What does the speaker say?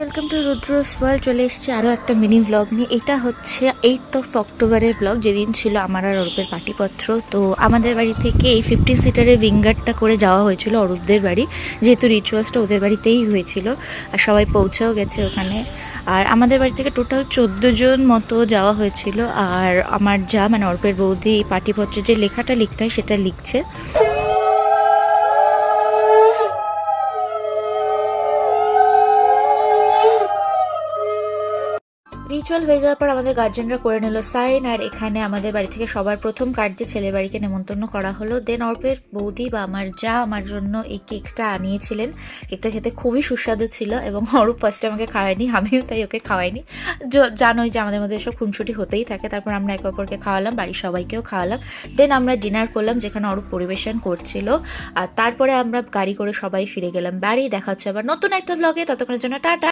Welcome to রুদ্রস world. চলে এসেছি আরও একটা মিনি ব্লগ নিয়ে। এটা হচ্ছে 8 অক্টোবরের ব্লগ, যেদিন ছিল আমার আর অরূপের পাটিপত্র। তো আমাদের বাড়ি থেকে এই 15 সিটারের উইঙ্গারটা করে যাওয়া হয়েছিল অরূপদের বাড়ি, যেহেতু রিচুয়ালসটা ওদের বাড়িতেই হয়েছিল আর সবাই পৌঁছেও গেছে ওখানে। আর আমাদের বাড়ি থেকে টোটাল 14 জন মতো যাওয়া হয়েছিল। আর আমার যা মানে অরূপের বৌদি পাটিপত্রের যে লেখাটা লিখতে হয় সেটা লিখছে। রিচুয়াল হয়ে যাওয়ার পর আমাদের গার্জেনরা করে নিল সাইন, আর এখানে আমাদের বাড়ি থেকে সবার প্রথম কার্ড দিয়ে ছেলে বাড়িকে নেমন্তন্ন করা হলো। দেন অর্পের বৌদি বা আমার যা আমার জন্য এই কেকটা আনিয়েছিলেন। কেকটা খেতে খুবই সুস্বাদু ছিল এবং অরূপ ফার্স্টে আমাকে খাওয়ায়নি, আমিও তাই ওকে খাওয়াইনি। জানোই যে আমাদের মধ্যে এসব খুনসুটি হতেই থাকে। তারপর আমরা একে অপরকে খাওয়ালাম, বাড়ির সবাইকেও খাওয়ালাম। দেন আমরা ডিনার করলাম, যেখানে অরূপ পরিবেশন করছিল। আর তারপরে আমরা গাড়ি করে সবাই ফিরে গেলাম বাড়ি। দেখা হচ্ছে আবার নতুন একটা ব্লগে, ততক্ষণের জন্য টাটা।